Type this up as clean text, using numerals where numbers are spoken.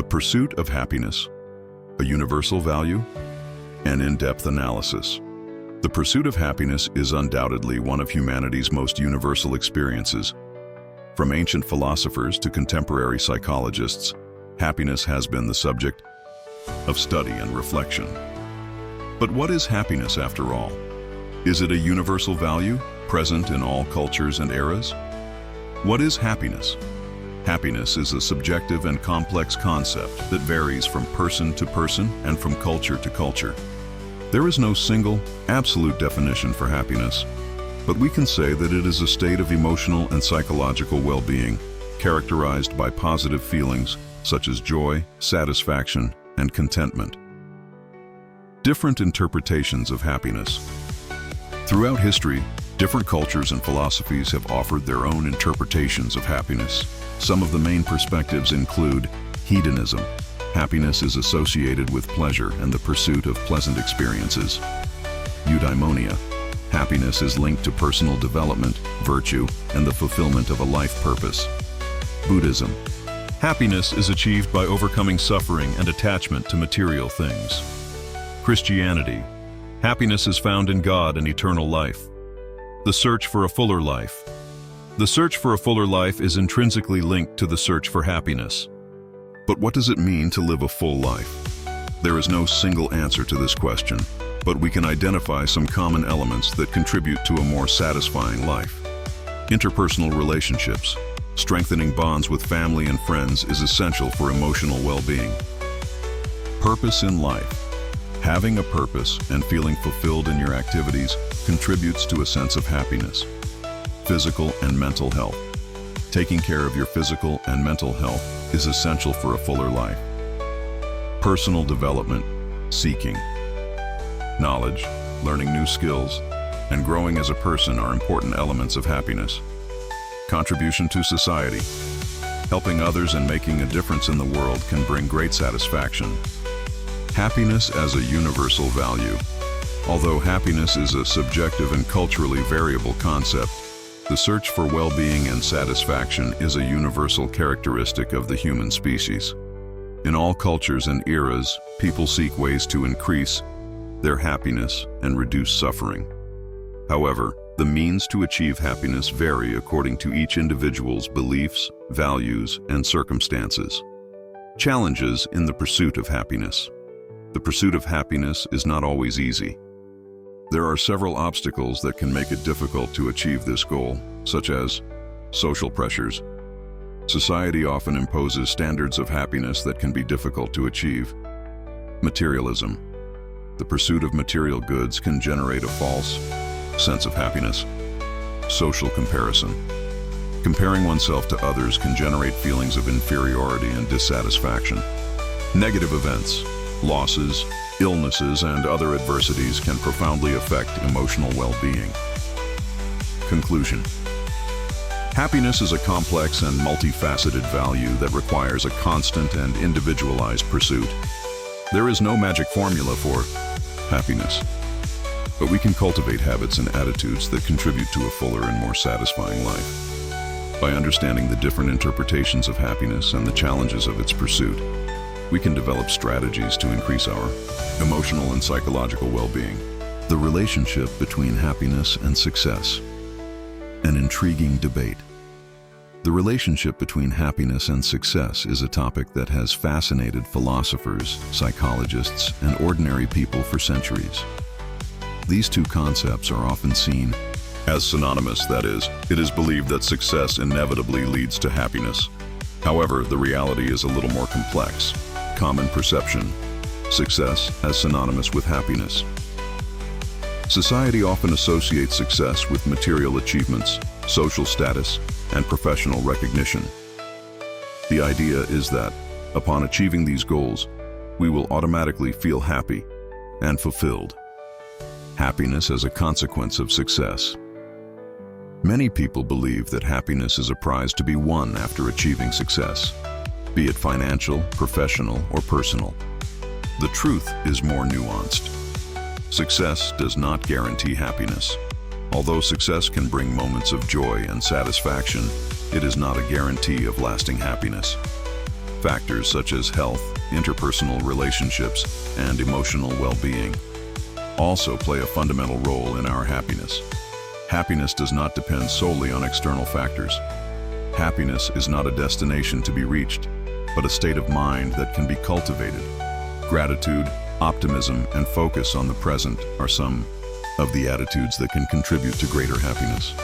The pursuit of happiness, a universal value, an in-depth analysis. The pursuit of happiness is undoubtedly one of humanity's most universal experiences. From ancient philosophers to contemporary psychologists, happiness has been the subject of study and reflection. But what is happiness after all? Is it a universal value, present in all cultures and eras? What is happiness? Happiness is a subjective and complex concept that varies from person to person and from culture to culture. There is no single, absolute definition for happiness, but we can say that it is a state of emotional and psychological well-being, characterized by positive feelings such as joy, satisfaction, and contentment. Different interpretations of happiness. Throughout history, different cultures and philosophies have offered their own interpretations of happiness. Some of the main perspectives include hedonism. Happiness is associated with pleasure and the pursuit of pleasant experiences. Eudaimonia. Happiness is linked to personal development, virtue, and the fulfillment of a life purpose. Buddhism. Happiness is achieved by overcoming suffering and attachment to material things. Christianity. Happiness is found in God and eternal life. The search for a fuller life. The search for a fuller life is intrinsically linked to the search for happiness. But what does it mean to live a full life? There is no single answer to this question, but we can identify some common elements that contribute to a more satisfying life. Interpersonal relationships. Strengthening bonds with family and friends is essential for emotional well-being. Purpose in life. Having a purpose and feeling fulfilled in your activities contributes to a sense of happiness. Physical and mental health. Taking care of your physical and mental health is essential for a fuller life. Personal development, seeking knowledge, learning new skills, and growing as a person are important elements of happiness. Contribution to society. Helping others and making a difference in the world can bring great satisfaction. Happiness as a universal value. Although happiness is a subjective and culturally variable concept, the search for well-being and satisfaction is a universal characteristic of the human species. In all cultures and eras, people seek ways to increase their happiness and reduce suffering. However, the means to achieve happiness vary according to each individual's beliefs, values, and circumstances. Challenges in the pursuit of happiness. The pursuit of happiness is not always easy. There are several obstacles that can make it difficult to achieve this goal, such as social pressures. Society often imposes standards of happiness that can be difficult to achieve. Materialism. The pursuit of material goods can generate a false sense of happiness. Social comparison. Comparing oneself to others can generate feelings of inferiority and dissatisfaction. Negative events, losses, illnesses, and other adversities can profoundly affect emotional well-being. Conclusion. Happiness is a complex and multifaceted value that requires a constant and individualized pursuit. There is no magic formula for happiness, but we can cultivate habits and attitudes that contribute to a fuller and more satisfying life. By understanding the different interpretations of happiness and the challenges of its pursuit, we can develop strategies to increase our emotional and psychological well-being. The relationship between happiness and success. An intriguing debate. The relationship between happiness and success is a topic that has fascinated philosophers, psychologists, and ordinary people for centuries. These two concepts are often seen as synonymous, that is, it is believed that success inevitably leads to happiness. However, the reality is a little more complex. Common perception. Success as synonymous with happiness. Society often associates success with material achievements, social status, and professional recognition. The idea is that, upon achieving these goals, we will automatically feel happy and fulfilled. Happiness as a consequence of success. Many people believe that happiness is a prize to be won after achieving success, be it financial, professional, or personal. The truth is more nuanced. Success does not guarantee happiness. Although success can bring moments of joy and satisfaction, it is not a guarantee of lasting happiness. Factors such as health, interpersonal relationships, and emotional well-being also play a fundamental role in our happiness. Happiness does not depend solely on external factors. Happiness is not a destination to be reached, but a state of mind that can be cultivated. Gratitude, optimism, and focus on the present are some of the attitudes that can contribute to greater happiness.